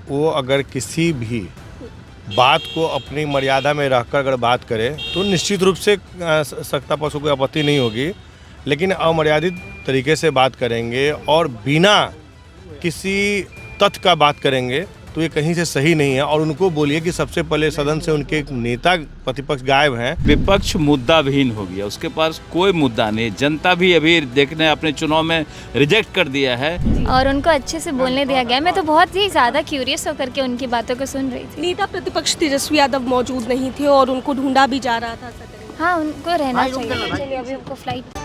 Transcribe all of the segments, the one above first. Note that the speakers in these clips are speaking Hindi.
वो अगर किसी भी बात को अपनी मर्यादा में रहकर अगर बात करे तो निश्चित रूप से सत्ता पक्ष को कोई आपत्ति नहीं होगी, लेकिन अमर्यादित तरीके से बात करेंगे और बिना किसी तथ्य का बात करेंगे तो ये कहीं से सही नहीं है। और उनको बोलिए कि सबसे पहले सदन से उनके एक नेता प्रतिपक्ष गायब हैं। विपक्ष मुद्दा विहीन हो गया, उसके पास कोई मुद्दा नहीं। जनता भी अभी देखने अपने चुनाव में रिजेक्ट कर दिया है और उनको अच्छे से बोलने दिया गया। मैं तो बहुत ही ज़्यादा क्यूरियस होकर के उनकी बातों को सुन रही थी। नेता प्रतिपक्ष तेजस्वी यादव मौजूद नहीं थे और उनको ढूंढा भी जा रहा था सदन में। हाँ, उनको रहना चाहिए। चलिए अभी उनको फ्लाइट।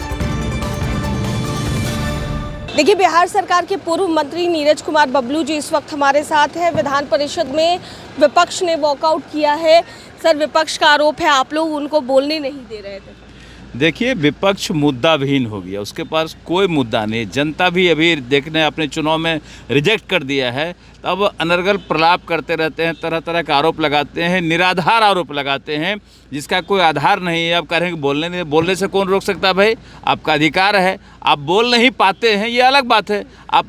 देखिए, बिहार सरकार के पूर्व मंत्री नीरज कुमार बबलू जी इस वक्त हमारे साथ हैं। विधान परिषद में विपक्ष ने वॉकआउट किया है। सर, विपक्ष का आरोप है आप लोग उनको बोलने नहीं दे रहे थे। देखिए, विपक्ष मुद्दा विहीन हो गया, उसके पास कोई मुद्दा नहीं। जनता भी अभी देखने अपने चुनाव में रिजेक्ट कर दिया है। तब अनर्गल प्रलाप करते रहते हैं, तरह तरह का आरोप लगाते हैं, निराधार आरोप लगाते हैं जिसका कोई आधार नहीं है। अब कह रहे हैं कि बोलने से कौन रोक सकता है? भाई, आपका अधिकार है, आप बोल नहीं पाते हैं, ये अलग बात है। आप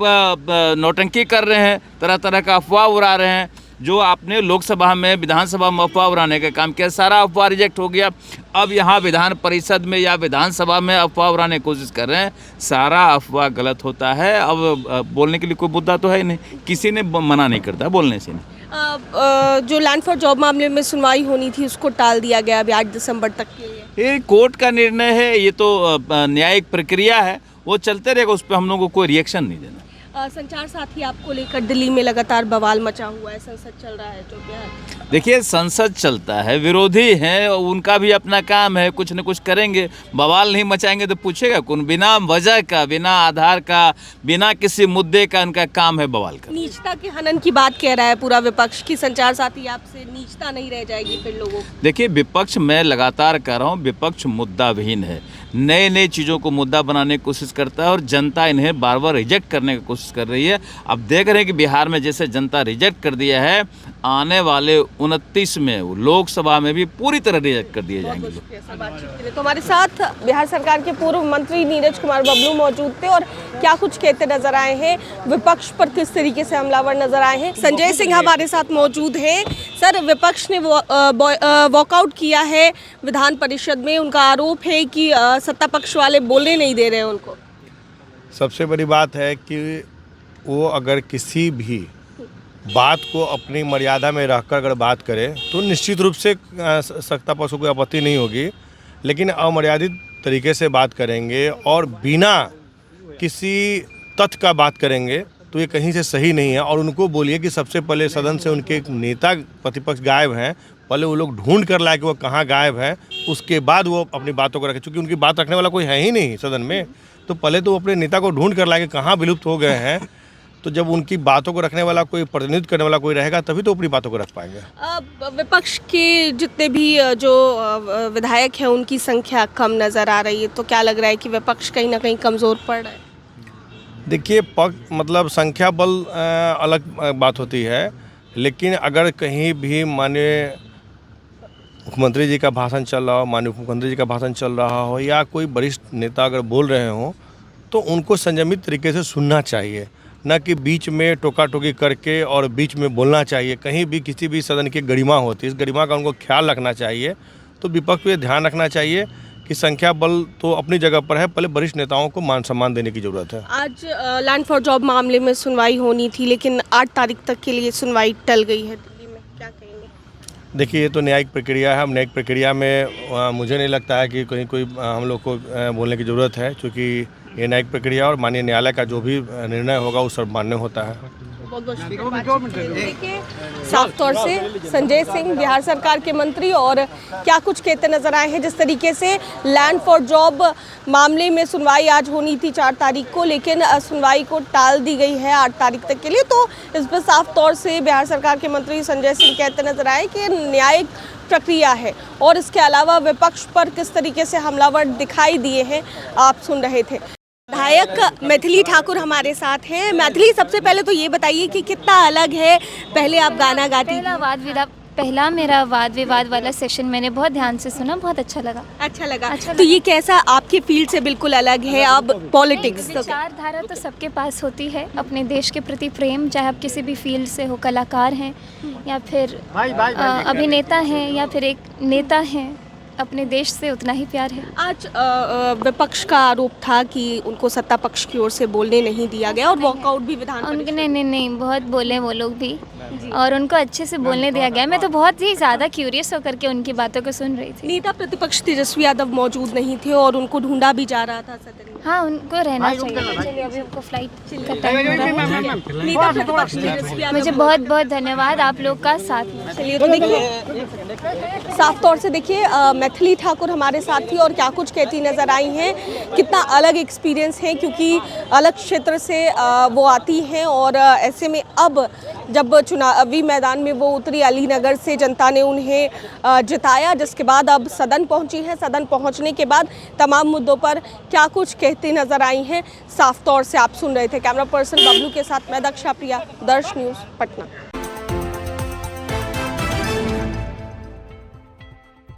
नौटंकी कर रहे हैं, तरह तरह का अफवाह उड़ा रहे हैं। जो आपने लोकसभा में, विधानसभा में अफवाह उड़ाने का काम किया, सारा अफवाह रिजेक्ट हो गया। अब यहाँ विधान परिषद में या विधानसभा में अफवाह उड़ाने की कोशिश कर रहे हैं, सारा अफवाह गलत होता है। अब बोलने के लिए कोई मुद्दा तो है नहीं, किसी ने मना नहीं करता बोलने से नहीं। जो लैंड फॉर जॉब मामले में सुनवाई होनी थी उसको टाल दिया गया अभी 8 दिसंबर तक के लिए। ये कोर्ट का निर्णय है, ये तो न्यायिक प्रक्रिया है, वो चलते रहेगा, उस पर हम लोगों को कोई रिएक्शन नहीं देना। संचार साथी आपको लेकर दिल्ली में लगातार बवाल मचा हुआ है, संसद चल रहा है जो बिहार। देखिए, संसद चलता है, विरोधी हैं, उनका भी अपना काम है, कुछ न कुछ करेंगे। बवाल नहीं मचाएंगे तो पूछेगा कौन? बिना वजह का, बिना आधार का, बिना किसी मुद्दे का उनका काम है बवाल का। नीचता के हनन की बात कह रहा है पूरा विपक्ष की। संचार साथी आपसे नीचता नहीं रह जाएगी फिर लोगों को? देखिए, विपक्ष मैं लगातार कह रहा हूँ, विपक्ष मुद्दा विहीन है। नए नए चीज़ों को मुद्दा बनाने की कोशिश करता है और जनता इन्हें बार बार रिजेक्ट करने की कोशिश कर रही है। अब देख रहे हैं कि बिहार में जैसे जनता रिजेक्ट कर दिया है, आने वाले 29 में लोकसभा में भी पूरी तरह रिजेक्ट कर दिए जाएंगे। तो हमारे साथ बिहार सरकार के पूर्व मंत्री नीरज कुमार बबलू मौजूद थे और क्या कुछ कहते नजर आए हैं, विपक्ष पर किस तरीके से हमलावर नजर आए हैं। संजय सिंह हमारे साथ मौजूद हैं। सर, विपक्ष ने वॉकआउट किया है विधान परिषद में, उनका आरोप है कि सत्ता पक्ष वाले बोलने नहीं दे रहे हैं उनको। सबसे बड़ी बात है कि वो अगर किसी भी बात को अपनी मर्यादा में रहकर अगर बात करे तो निश्चित रूप से सत्ता पक्ष को कोई आपत्ति नहीं होगी, लेकिन अमर्यादित तरीके से बात करेंगे और बिना किसी तथ्य का बात करेंगे तो ये कहीं से सही नहीं है। और उनको बोलिए कि सबसे पहले सदन से उनके एक नेता प्रतिपक्ष गायब हैं, पहले वो लोग ढूंढ कर लाए कि वो कहाँ गायब है, उसके बाद वो अपनी बातों को रखें। चूँकि उनकी बात रखने वाला कोई है ही नहीं सदन में, तो पहले तो वो अपने नेता को ढूंढ कर लाए कि कहाँ विलुप्त हो गए हैं। तो जब उनकी बातों को रखने वाला कोई, प्रतिनिधित्व करने वाला कोई रहेगा, तभी तो अपनी बातों को रख पाएंगे। विपक्ष के जितने भी जो विधायक हैं उनकी संख्या कम नज़र आ रही है, तो क्या लग रहा है कि विपक्ष कहीं ना कहीं कमज़ोर पड़ रहा है? देखिए, मतलब संख्या बल अलग बात होती है, लेकिन अगर कहीं भी माननीय मुख्यमंत्री जी का भाषण चल रहा हो, माननीय मुख्यमंत्री जी का भाषण चल रहा हो या कोई वरिष्ठ नेता अगर बोल रहे हों, तो उनको संयमित तरीके से सुनना चाहिए, न कि बीच में टोका टोकी करके और बीच में बोलना चाहिए। कहीं भी किसी भी सदन की गरिमा होती है, इस गरिमा का उनको ख्याल रखना चाहिए। तो विपक्ष को ध्यान रखना चाहिए कि संख्या बल तो अपनी जगह पर है, पहले वरिष्ठ नेताओं को मान सम्मान देने की ज़रूरत है। आज लैंड फॉर जॉब मामले में सुनवाई होनी थी, लेकिन 8 तारीख तक के लिए सुनवाई टल गई है दिल्ली में, क्या कहेंगे? देखिए, ये तो न्यायिक प्रक्रिया है। हम न्यायिक प्रक्रिया में मुझे नहीं लगता है कि कहीं कोई हम लोग को बोलने की ज़रूरत है, क्योंकि ये न्यायिक प्रक्रिया और माननीय न्यायालय का जो भी निर्णय होगा वो सर्वमान्य होता है। देखिए, साफ तौर से संजय सिंह बिहार सरकार के मंत्री और क्या कुछ कहते नजर आए हैं। जिस तरीके से लैंड फॉर जॉब मामले में सुनवाई आज होनी थी 4 तारीख को, लेकिन सुनवाई को टाल दी गई है 8 तारीख तक के लिए। तो इस पर साफ तौर से बिहार सरकार के मंत्री संजय सिंह कहते नजर आए कि न्यायिक प्रक्रिया है। और इसके अलावा विपक्ष पर किस तरीके से हमलावर दिखाई दिए हैं आप सुन रहे थे। विधायक मैथिली ठाकुर हमारे साथ हैं। मैथिली, सबसे पहले तो ये बताइए कि कितना अलग है, पहले आप गाना गाती थी। पहला मेरा वाद विवाद वाला सेशन मैंने बहुत ध्यान से सुना, बहुत अच्छा लगा। अच्छा लगा। अच्छा तो ये कैसा आपके फील्ड से बिल्कुल अलग है, अब पॉलिटिक्स। विचारधारा तो सबके पास होती है, अपने देश के प्रति प्रेम, चाहे आप किसी भी फील्ड से हो, कलाकार हैं या फिर अभिनेता हैं या फिर एक नेता हैं, अपने देश से उतना ही प्यार है। आज विपक्ष का आरोप था कि उनको सत्ता पक्ष की ओर से बोलने नहीं दिया गया और वॉकआउट भी विधान उनके नहीं बहुत बोले वो लोग भी, और उनको अच्छे से बोलने दिया गया। मैं तो बहुत ही ज़्यादा क्यूरियस होकर के उनकी बातों को सुन रही थी। नेता प्रतिपक्ष तेजस्वी यादव मौजूद नहीं थे और उनको ढूंढा भी जा रहा था सदन में। हाँ, उनको रहना चाहिए। चलिए अभी उनको फ्लाइट का टाइम हो रहा है। नेता प्रतिपक्ष तेजस्वी यादव, मुझे बहुत बहुत धन्यवाद आप लोग का साथ में। चलिए तो देखिए, साफ तौर से देखिए मैथिली ठाकुर हमारे साथ थी और क्या कुछ कहती नजर आई हैं। कितना अलग एक्सपीरियंस है, क्योंकि अलग क्षेत्र से वो आती हैं और ऐसे में अब जब चुनावी मैदान में वो उतरी, अलीनगर से जनता ने उन्हें जिताया, जिसके बाद अब सदन पहुंची हैं। सदन पहुंचने के बाद तमाम मुद्दों पर क्या कुछ कहती नजर आई हैं, साफ तौर से आप सुन रहे थे। कैमरा पर्सन बबलू के साथ मैं दक्षा प्रिया, दर्श न्यूज़, पटना।